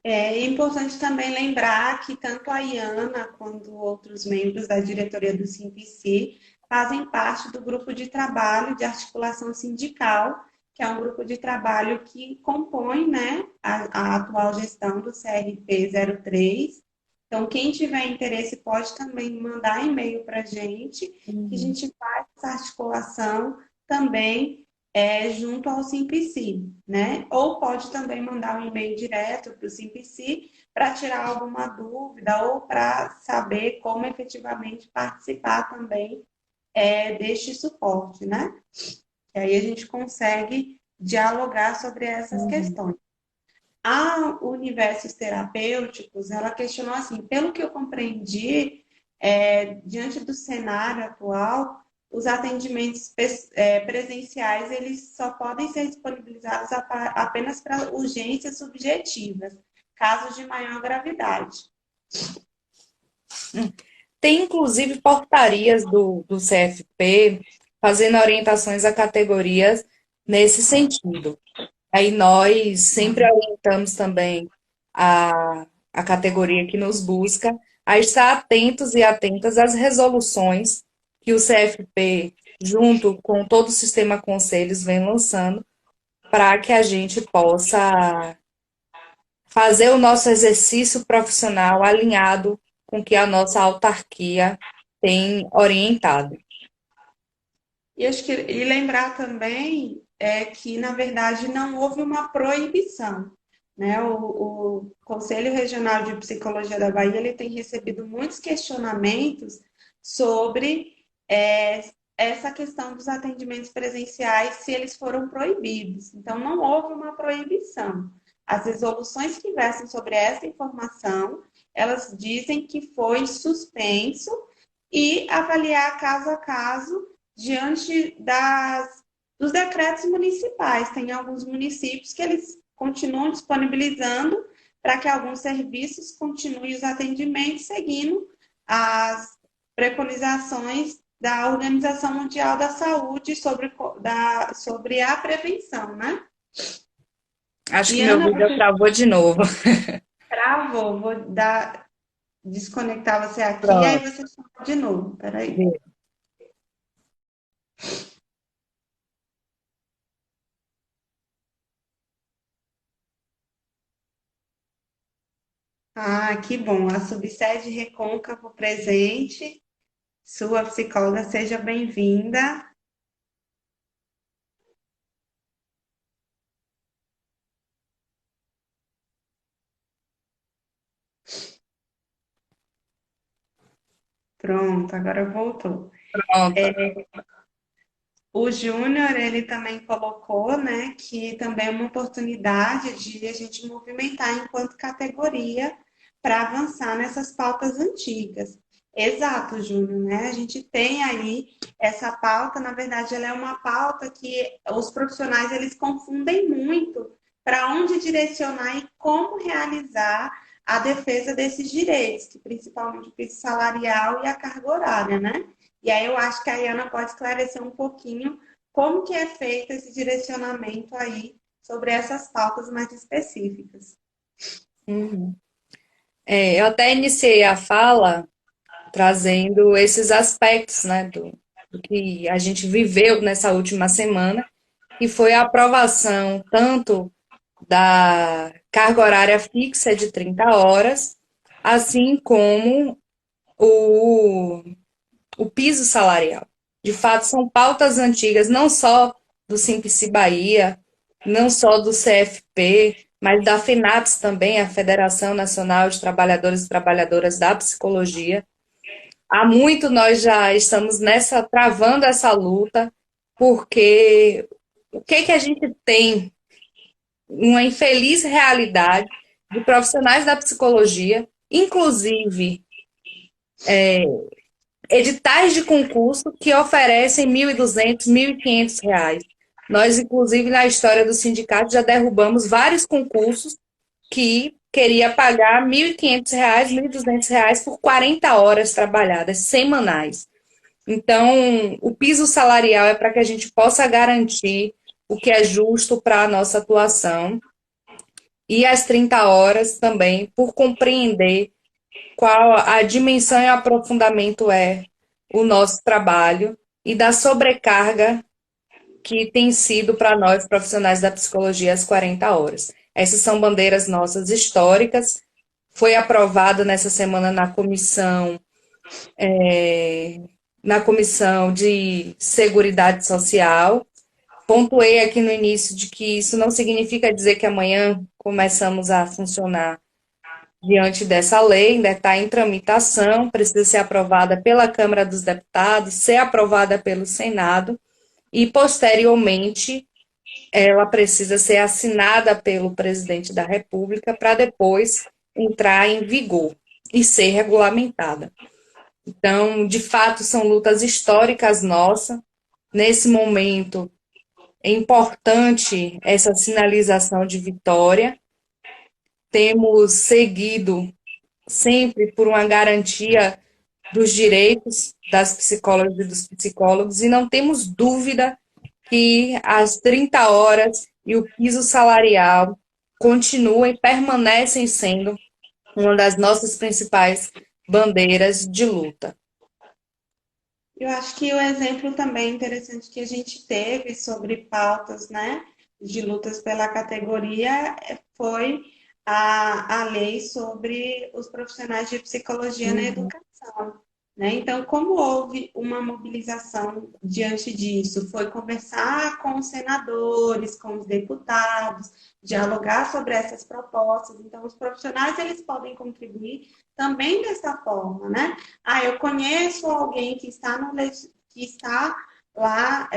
É importante também lembrar que tanto a Iana quanto outros membros da diretoria do SIMPC fazem parte do grupo de trabalho de articulação sindical, que é um grupo de trabalho que compõe, né, a atual gestão do CRP 03. Então, quem tiver interesse pode também mandar e-mail para a gente, que a Uhum. gente faz essa articulação também junto ao Simplici, né? Ou pode também mandar um e-mail direto para o Simplici para tirar alguma dúvida ou para saber como efetivamente participar também deste suporte, né? E aí a gente consegue dialogar sobre essas Uhum. questões. A Universos Terapêuticos, ela questionou assim, pelo que eu compreendi, diante do cenário atual, os atendimentos presenciais, eles só podem ser disponibilizados apenas para urgências subjetivas, casos de maior gravidade. Tem inclusive portarias do CFP fazendo orientações a categorias nesse sentido. Aí nós sempre orientamos também a categoria que nos busca a estar atentos e atentas às resoluções que o CFP, junto com todo o sistema conselhos, vem lançando para que a gente possa fazer o nosso exercício profissional alinhado com o que a nossa autarquia tem orientado. E lembrar também que, na verdade, não houve uma proibição. Né? O Conselho Regional de Psicologia da Bahia ele tem recebido muitos questionamentos sobre essa questão dos atendimentos presenciais, se eles foram proibidos. Então, não houve uma proibição. As resoluções que versam sobre essa informação, elas dizem que foi suspenso e avaliar caso a caso diante dos decretos municipais. Tem alguns municípios que eles continuam disponibilizando para que alguns serviços continuem os atendimentos seguindo as preconizações da Organização Mundial da Saúde sobre a prevenção, né? Acho que E meu Ana, vídeo você travou de novo. travou, desconectar você aqui, aí Pronto. você chama de novo. Peraí. Ah, que bom. A subsede Recôncavo presente. Sua psicóloga, seja bem-vinda. Pronto, agora voltou. Pronto. O Júnior, ele também colocou, né, que também é uma oportunidade de a gente movimentar enquanto categoria para avançar nessas pautas antigas. Exato, Júnior, né? A gente tem aí essa pauta, na verdade, ela é uma pauta que os profissionais eles confundem muito para onde direcionar e como realizar a defesa desses direitos, que principalmente o piso salarial e a carga horária, né? E aí eu acho que a Iana pode esclarecer um pouquinho como que é feito esse direcionamento aí sobre essas pautas mais específicas. Uhum. Eu até iniciei a fala trazendo esses aspectos, né, do que a gente viveu nessa última semana, que foi a aprovação tanto da carga horária fixa de 30 horas, assim como o, o piso salarial. De fato, são pautas antigas, não só do Simplici Bahia, não só do CFP, mas da FENAPS também, a Federação Nacional de Trabalhadores e Trabalhadoras da Psicologia. Há muito nós já estamos travando essa luta, porque o que que a gente tem? Uma infeliz realidade de profissionais da psicologia, inclusive editais de concurso que oferecem 1.200, R$ 1.500. Nós, inclusive, na história do sindicato, já derrubamos vários concursos que queria pagar R$ 1.500, R$ 1.200 por 40 horas trabalhadas, semanais. Então, o piso salarial é para que a gente possa garantir o que é justo para a nossa atuação. e as 30 horas também, por compreender qual a dimensão e aprofundamento é o nosso trabalho e da sobrecarga que tem sido para nós, profissionais da psicologia, as 40 horas. Essas são bandeiras nossas históricas. Foi aprovado nessa semana na Comissão de Seguridade Social. Pontuei aqui no início de que isso não significa dizer que amanhã começamos a funcionar diante dessa lei, ainda está em tramitação, precisa ser aprovada pela Câmara dos Deputados, ser aprovada pelo Senado e, posteriormente, ela precisa ser assinada pelo presidente da República para depois entrar em vigor e ser regulamentada. Então, de fato, são lutas históricas nossas. Nesse momento, é importante essa sinalização de vitória. Temos seguido sempre por uma garantia dos direitos das psicólogas e dos psicólogos, e não temos dúvida que as 30 horas e o piso salarial continuam e permanecem sendo uma das nossas principais bandeiras de luta. Eu acho que o exemplo também interessante que a gente teve sobre pautas, né, de lutas pela categoria foi a lei sobre os profissionais de psicologia na educação, né? Então, como houve uma mobilização diante disso? Foi conversar com os senadores, com os deputados, dialogar sobre essas propostas. Então, os profissionais eles podem contribuir também dessa forma, né? Ah, eu conheço alguém que está que está lá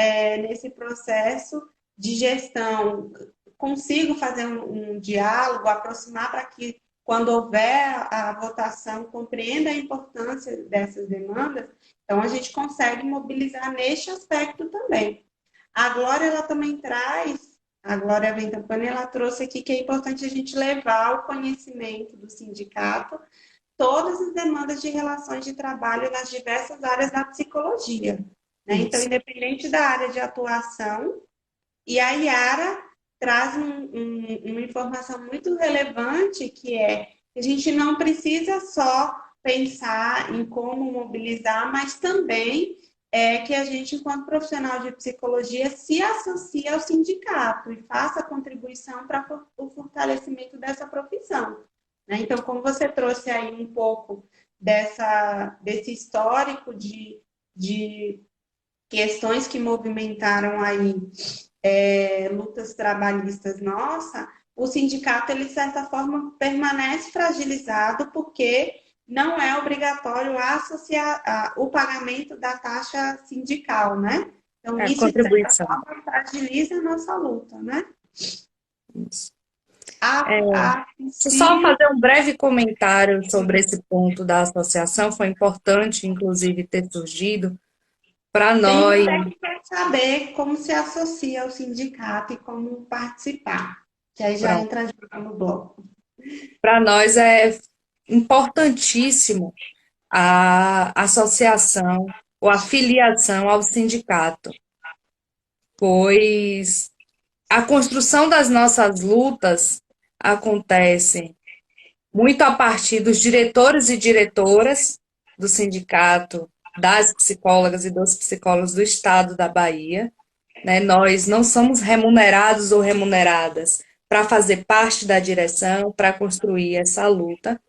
nesse processo de gestão, consigo fazer um diálogo, aproximar para que, quando houver a votação, compreenda a importância dessas demandas, então a gente consegue mobilizar neste aspecto também. A Glória, ela também traz, a Glória Ventapane, ela trouxe aqui que é importante a gente levar o conhecimento do sindicato todas as demandas de relações de trabalho nas diversas áreas da psicologia, né? Então, independente da área de atuação, e a Yara traz uma informação muito relevante, que é que a gente não precisa só pensar em como mobilizar, mas também que a gente, enquanto profissional de psicologia, se associe ao sindicato e faça contribuição para o fortalecimento dessa profissão, né? Então, como você trouxe aí um pouco desse histórico de questões que movimentaram aí lutas trabalhistas nossa, o sindicato, ele, de certa forma, permanece fragilizado porque não é obrigatório associar o pagamento da taxa sindical, né? Então, isso, de certa forma, fragiliza a nossa luta, né? Isso. Só fazer um breve comentário sobre esse ponto da associação, foi importante, inclusive, ter surgido para nós. Tem que quer saber como se associa ao sindicato e como participar, que aí já entra no bloco. Para nós é importantíssimo a associação ou a filiação ao sindicato, pois a construção das nossas lutas acontece muito a partir dos diretores e diretoras do sindicato, das psicólogas e dos psicólogos do estado da Bahia, né? Nós não somos remunerados ou remuneradas para fazer parte da direção, para construir essa luta.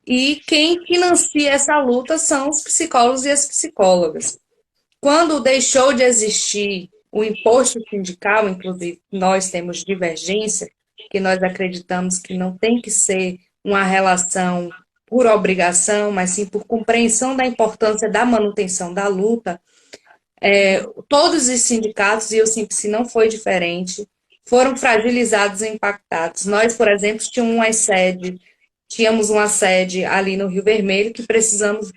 E quem financia essa luta são os psicólogos e as psicólogas. Quando deixou de existir o imposto sindical, inclusive nós temos divergência, que nós acreditamos que não tem que ser uma relação por obrigação, mas sim por compreensão da importância da manutenção da luta, todos os sindicatos, e o Simpsi não foi diferente, foram fragilizados e impactados. Nós, por exemplo, tínhamos uma sede ali no Rio Vermelho que precisamos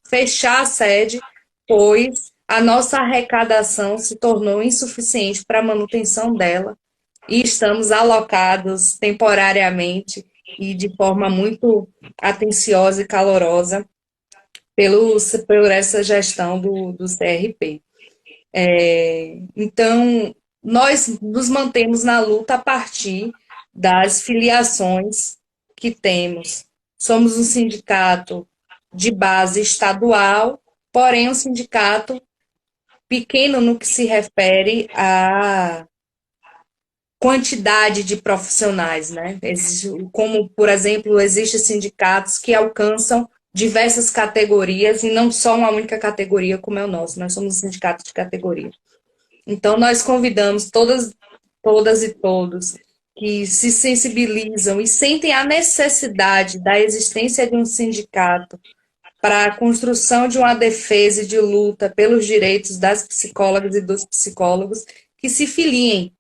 fechar a sede, pois a nossa arrecadação se tornou insuficiente para a manutenção dela e estamos alocados temporariamente e de forma muito atenciosa e calorosa por essa gestão do CRP. Então, nós nos mantemos na luta a partir das filiações que temos. Somos um sindicato de base estadual, porém um sindicato pequeno no que se refere à quantidade de profissionais, né? Como, por exemplo, existem sindicatos que alcançam diversas categorias e não só uma única categoria como é o nosso. Nós somos um sindicato de categoria. Então, nós convidamos todas e todos que se sensibilizam e sentem a necessidade da existência de um sindicato para a construção de uma defesa e de luta pelos direitos das psicólogas e dos psicólogos que se filiem.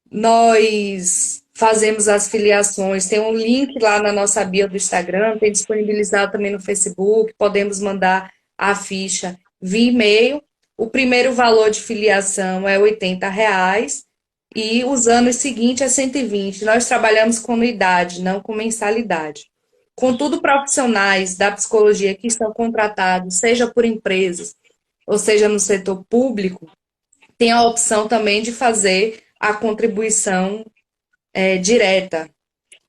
Nós fazemos as filiações, tem um link lá na nossa bio do Instagram, tem disponibilizado também no Facebook, podemos mandar a ficha via e-mail. O primeiro valor de filiação é R$ 80 e os anos seguintes é 120. Nós trabalhamos com anuidade, não com mensalidade. Contudo, profissionais da psicologia que estão contratados, seja por empresas ou seja no setor público, tem a opção também de fazer a contribuição direta.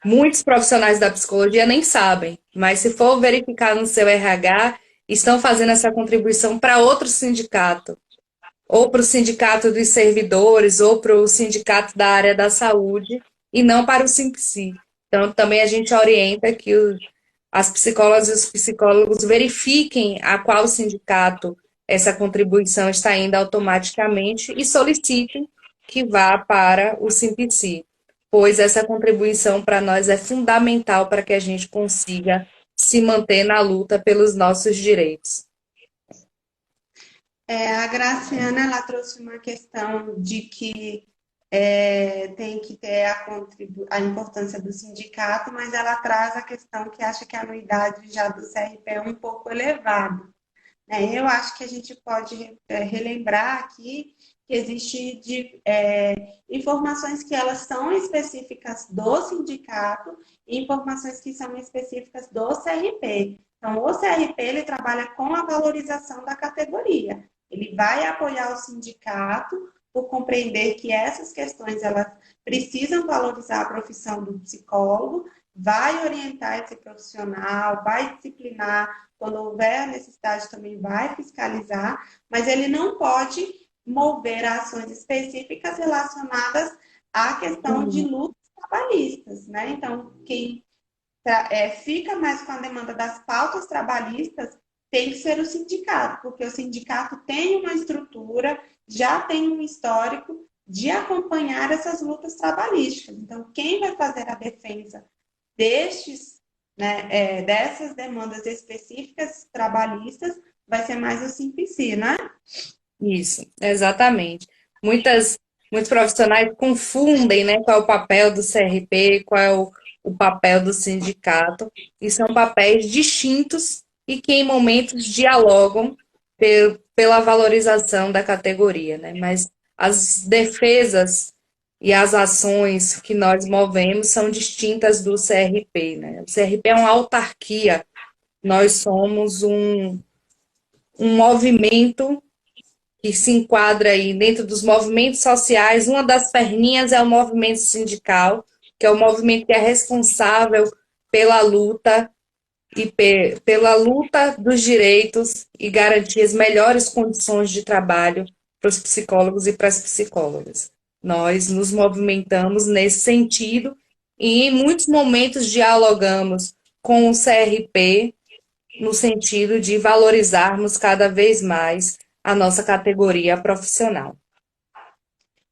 Muitos profissionais da psicologia nem sabem, mas se for verificar no seu RH, estão fazendo essa contribuição para outro sindicato, ou para o sindicato dos servidores, ou para o sindicato da área da saúde, e não para o Simpsi. Então, também a gente orienta que as psicólogas e os psicólogos verifiquem a qual sindicato essa contribuição está indo automaticamente e solicitem que vá para o Simpsi, pois essa contribuição para nós é fundamental para que a gente consiga se manter na luta pelos nossos direitos. A Graciana, ela trouxe uma questão de que tem que ter a importância do sindicato, mas ela traz a questão que acha que a anuidade já do CRP é um pouco elevada. Eu acho que a gente pode relembrar aqui que existe informações que elas são específicas do sindicato e informações que são específicas do CRP. Então, o CRP ele trabalha com a valorização da categoria. Ele vai apoiar o sindicato por compreender que essas questões elas precisam valorizar a profissão do psicólogo, vai orientar esse profissional, vai disciplinar, quando houver a necessidade também vai fiscalizar, mas ele não pode mover ações específicas relacionadas à questão de lutas trabalhistas, né? Então, quem fica mais com a demanda das pautas trabalhistas tem que ser o sindicato, porque o sindicato tem uma estrutura, já tem um histórico de acompanhar essas lutas trabalhistas. Então, quem vai fazer a defesa dessas demandas específicas trabalhistas vai ser mais o Simpsi, né? Isso, exatamente. Muitos profissionais confundem, né, qual é o papel do CRP, qual é o papel do sindicato, e são papéis distintos e que em momentos dialogam pela valorização da categoria, né? Mas as defesas e as ações que nós movemos são distintas do CRP, né? O CRP é uma autarquia, nós somos um movimento que se enquadra aí dentro dos movimentos sociais. Uma das perninhas é o movimento sindical, que é o movimento que é responsável pela luta e pela luta dos direitos e garantir as melhores condições de trabalho para os psicólogos e para as psicólogas. Nós nos movimentamos nesse sentido e em muitos momentos dialogamos com o CRP no sentido de valorizarmos cada vez mais a nossa categoria profissional.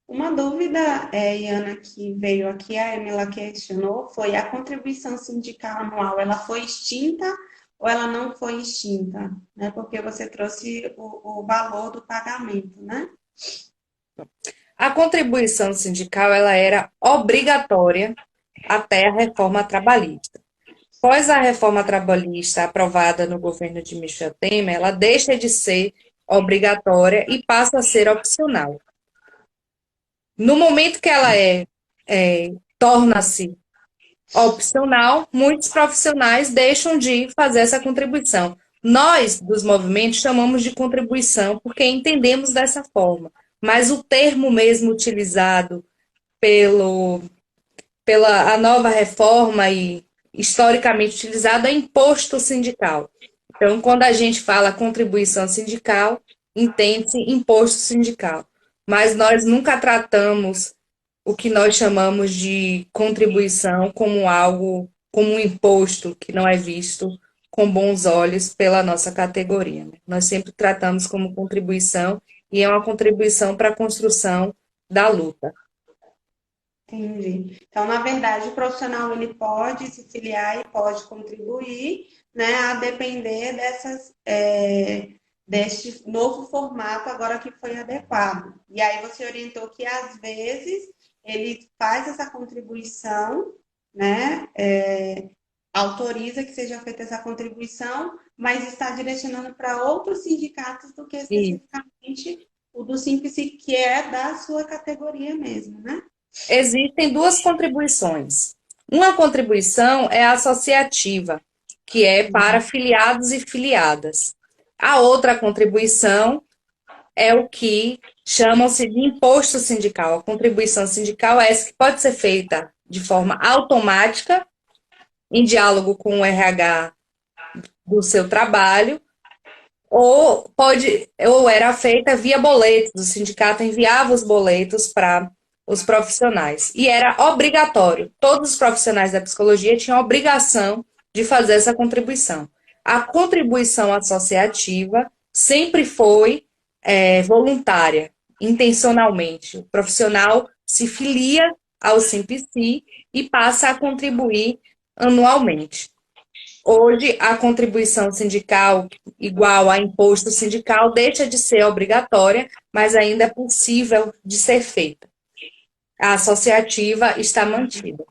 Uma dúvida, Iana, que veio aqui, a Emila questionou, foi a contribuição sindical anual, ela foi extinta ou ela não foi extinta? Né? Porque você trouxe o valor do pagamento, né? A contribuição sindical, ela era obrigatória até a reforma trabalhista. Após a reforma trabalhista aprovada no governo de Michel Temer, ela deixa de ser obrigatória e passa a ser opcional. No momento que ela torna-se opcional, muitos profissionais deixam de fazer essa contribuição. Nós, dos movimentos, chamamos de contribuição porque entendemos dessa forma, mas o termo mesmo utilizado pela a nova reforma e historicamente utilizado é imposto sindical. Então, quando a gente fala contribuição sindical, entende-se imposto sindical. Mas nós nunca tratamos o que nós chamamos de contribuição como algo, como um imposto que não é visto com bons olhos pela nossa categoria, né? Nós sempre tratamos como contribuição e é uma contribuição para a construção da luta. Entendi. Então, na verdade, o profissional ele pode se filiar e pode contribuir, né, a depender deste novo formato agora que foi adequado. E aí você orientou que às vezes ele faz essa contribuição, né, autoriza que seja feita essa contribuição, mas está direcionando para outros sindicatos do que E especificamente o do Simples, que é da sua categoria mesmo, né? existem duas contribuições. Uma contribuição é associativa, que é para filiados e filiadas. A outra contribuição é o que chamam-se de imposto sindical. A contribuição sindical é essa que pode ser feita de forma automática, em diálogo com o RH do seu trabalho, ou era feita via boletos. O sindicato enviava os boletos para os profissionais. E era obrigatório. Todos os profissionais da psicologia tinham a obrigação de fazer essa contribuição. A contribuição associativa sempre foi voluntária, intencionalmente. O profissional se filia ao Simpsi e passa a contribuir anualmente. Hoje, a contribuição sindical, igual a imposto sindical, deixa de ser obrigatória, mas ainda é possível de ser feita. A associativa está mantida.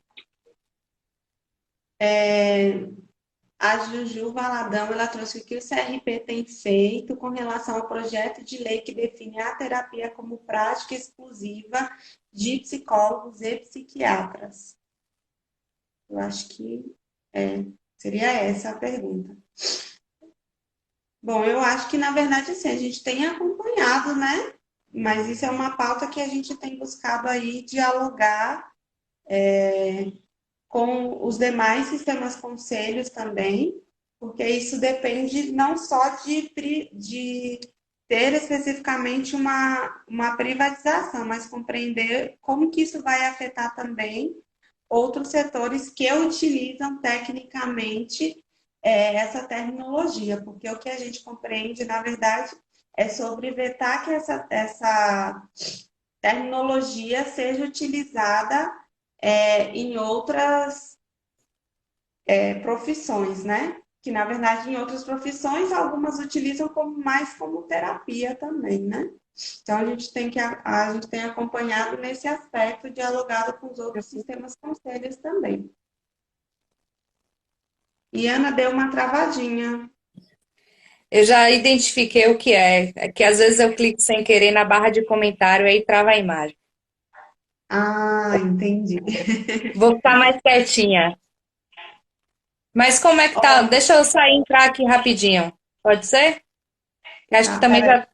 A Juju Valadão, ela trouxe o que o CRP tem feito com relação ao projeto de lei que define a terapia como prática exclusiva de psicólogos e psiquiatras. Eu acho que seria essa a pergunta. Bom, eu acho que, na verdade, assim, a gente tem acompanhado, né? Mas isso é uma pauta que a gente tem buscado aí dialogar com os demais sistemas conselhos também, porque isso depende não só de ter especificamente uma privatização, mas compreender como que isso vai afetar também outros setores que utilizam tecnicamente essa terminologia, porque o que a gente compreende, na verdade, é sobre vetar que essa terminologia seja utilizada em outras profissões, né? Que, na verdade, em outras profissões, algumas utilizam mais como terapia também, né? Então, a gente tem acompanhado nesse aspecto, dialogado com os outros sistemas conselhos também. E Ana deu uma travadinha. Eu já identifiquei o que é. É que às vezes eu clico sem querer na barra de comentário e aí trava a imagem. Ah, entendi. Vou ficar mais quietinha. Mas como é que tá? Ó, Deixa eu sair e entrar aqui rapidinho. Pode ser? Eu acho que tá, também peraí. já.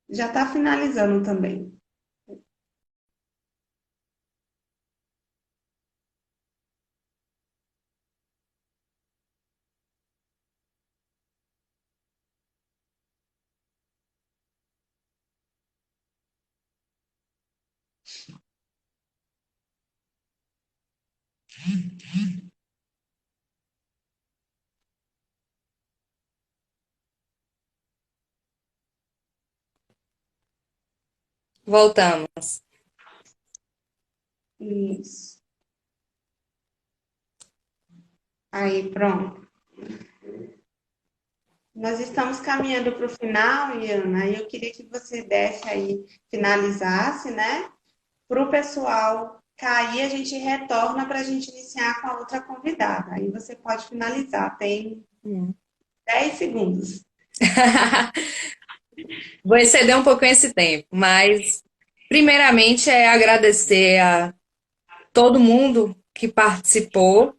Já está finalizando também. Voltamos. Isso. Aí, pronto. Nós estamos caminhando para o final, Iana, e eu queria que você desse aí, finalizasse, né? Para o pessoal cair, a gente retorna para a gente iniciar com a outra convidada. Aí você pode finalizar, tem 10 segundos. Vou exceder um pouquinho esse tempo, mas primeiramente é agradecer a todo mundo que participou